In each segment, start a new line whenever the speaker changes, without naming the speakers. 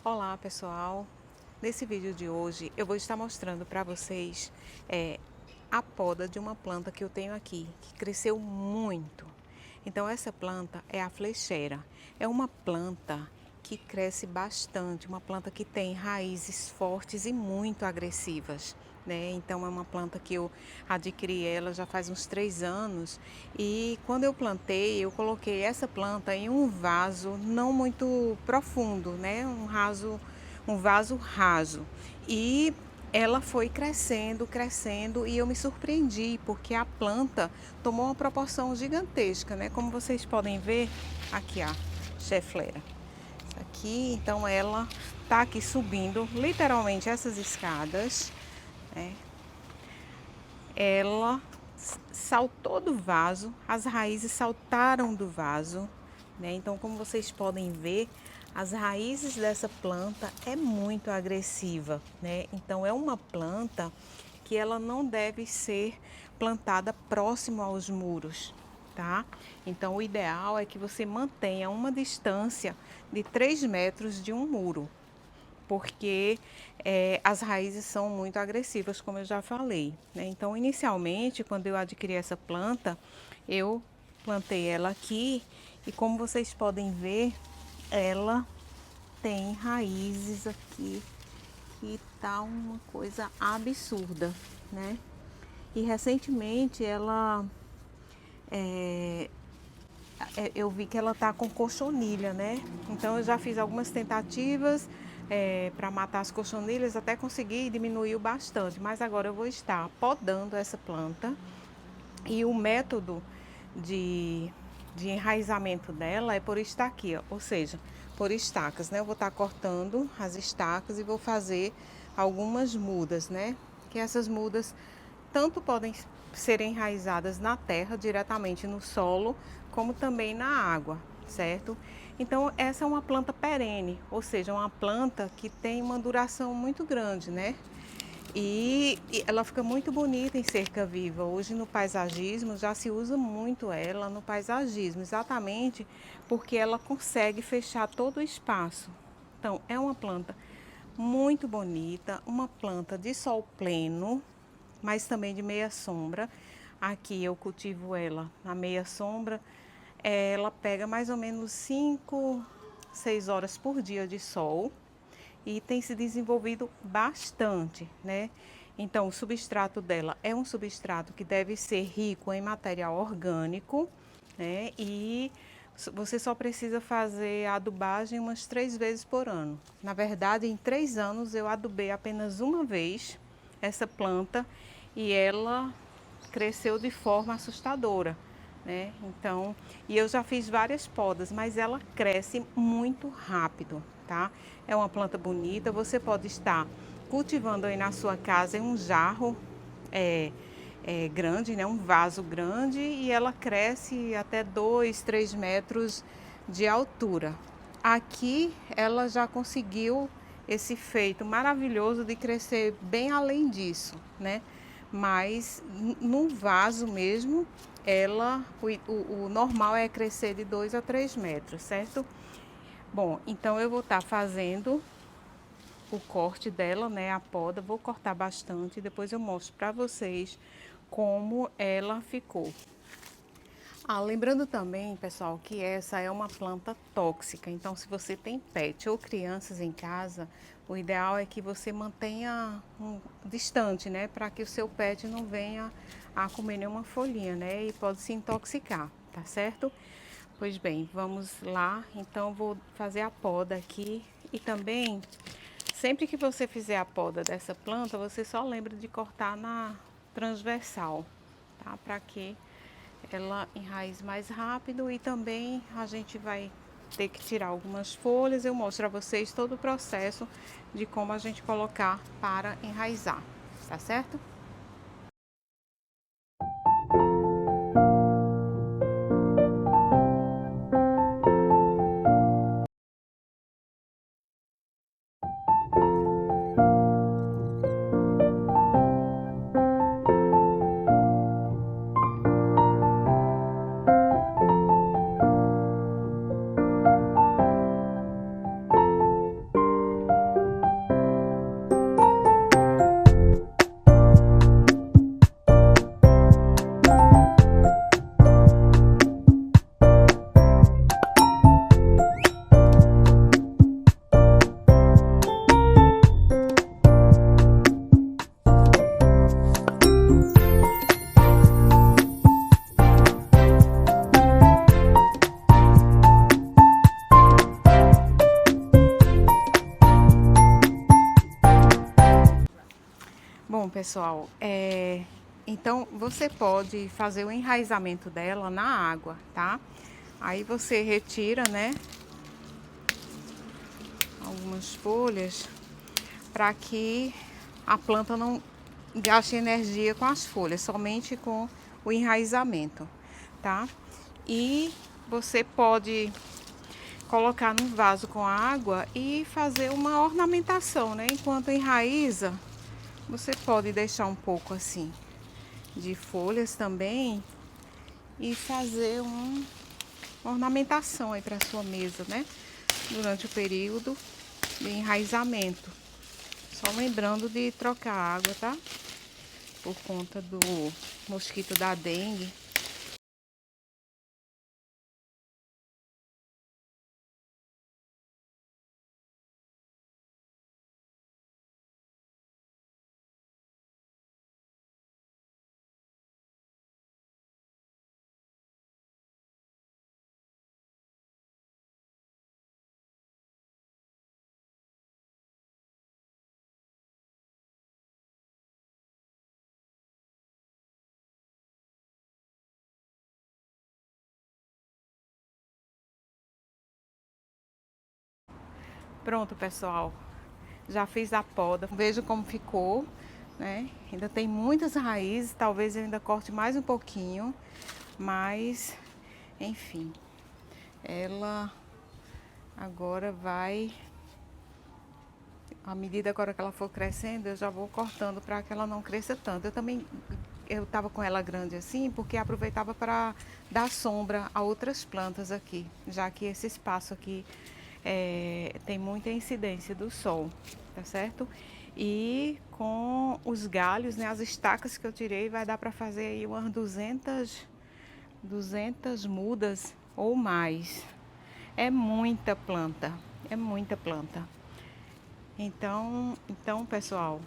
Olá pessoal, nesse vídeo de hoje eu vou estar mostrando para vocês a poda de uma planta que eu tenho aqui, que cresceu muito. Então essa planta é a flecheira, é uma planta que cresce bastante, uma planta que tem raízes fortes e muito agressivas. Então é uma planta que eu adquiri ela já faz uns 3 anos e quando eu plantei, eu coloquei essa planta em um vaso não muito profundo, um vaso raso. E ela foi crescendo, crescendo e eu me surpreendi porque a planta tomou uma proporção gigantesca, né? Como vocês podem ver, aqui a chefleira. Aqui, então ela tá aqui subindo literalmente essas escadas, né? Ela saltou do vaso, as raízes saltaram do vaso, né? Então, como vocês podem ver, as raízes dessa planta é muito agressiva, né? Então, é uma planta que ela não deve ser plantada próximo aos muros, tá? Então, o ideal é que você mantenha uma distância de 3 metros de um muro, porque as raízes são muito agressivas, como eu já falei, né? Então, inicialmente, quando eu adquiri essa planta, eu plantei ela aqui e como vocês podem ver, ela tem raízes aqui que tá uma coisa absurda, né? E recentemente é, eu vi que ela tá com cochonilha, né? Então eu já fiz algumas tentativas para matar as cochonilhas, até consegui e diminuiu bastante. Mas agora eu vou estar podando essa planta e o método de, de enraizamento dela é por estaquia, ou seja, por estacas, né? Eu vou estar cortando as estacas e vou fazer algumas mudas, né? Que essas mudas tanto podem ser enraizadas na terra, diretamente no solo, como também na água, certo? Então, essa é uma planta perene, ou seja, uma planta que tem uma duração muito grande, né? E ela fica muito bonita em cerca viva. Hoje no paisagismo já se usa muito ela no paisagismo, exatamente porque ela consegue fechar todo o espaço. Então, é uma planta muito bonita, uma planta de sol pleno, mas também de meia sombra. Aqui eu cultivo ela na meia sombra. Ela pega mais ou menos 5, 6 horas por dia de sol e tem se desenvolvido bastante, né? Então, o substrato dela é um substrato que deve ser rico em material orgânico, né? E você só precisa fazer a adubagem umas 3 vezes por ano. Na verdade, em 3 anos eu adubei apenas uma vez essa planta e ela cresceu de forma assustadora, né? Então, e eu já fiz várias podas, mas ela cresce muito rápido, tá? É uma planta bonita, você pode estar cultivando aí na sua casa em um jarro é, grande, né? Um vaso grande e ela cresce até 2, 3 metros de altura. Aqui ela já conseguiu esse feito maravilhoso de crescer bem além disso, né? Mas no vaso mesmo, o normal é crescer de 2 a 3 metros, certo? Bom, então eu vou estar fazendo o corte dela, né, a poda, vou cortar bastante, depois eu mostro para vocês como ela ficou. Lembrando também, pessoal, que essa é uma planta tóxica, então se você tem pet ou crianças em casa, o ideal é que você mantenha distante, né, para que o seu pet não venha a comer nenhuma folhinha, né, e pode se intoxicar, tá certo? Pois bem, vamos lá, então vou fazer a poda aqui e também, sempre que você fizer a poda dessa planta, você só lembra de cortar na transversal, tá? Para que ela enraize mais rápido e também a gente vai ter que tirar algumas folhas. Eu mostro a vocês todo o processo de como a gente colocar para enraizar, tá certo? Bom, pessoal, então você pode fazer o enraizamento dela na água, tá? Aí você retira, né, algumas folhas para que a planta não gaste energia com as folhas, somente com o enraizamento, tá? E você pode colocar num vaso com água e fazer uma ornamentação, né? Enquanto enraiza, você pode deixar um pouco assim de folhas também e fazer uma ornamentação aí para sua mesa, né? Durante o período de enraizamento. Só lembrando de trocar a água, tá? Por conta do mosquito da dengue. Pronto, pessoal. Já fiz a poda. Veja como ficou, né? Ainda tem muitas raízes, talvez eu ainda corte mais um pouquinho, mas enfim. Ela agora vai, à medida agora que ela for crescendo, eu já vou cortando para que ela não cresça tanto. Eu tava com ela grande assim, porque aproveitava para dar sombra a outras plantas aqui, já que esse espaço aqui tem muita incidência do sol, tá certo? E com os galhos, né, as estacas que eu tirei, vai dar para fazer aí umas 200 mudas ou mais. É muita planta, é muita planta. Então, pessoal,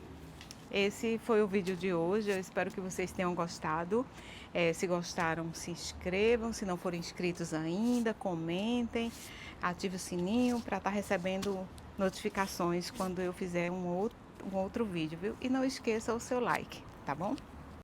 esse foi o vídeo de hoje. Eu espero que vocês tenham gostado. Se gostaram, se inscrevam. Se não forem inscritos ainda, comentem. Ative o sininho para estar recebendo notificações quando eu fizer um outro vídeo, viu? E não esqueça o seu like, tá bom?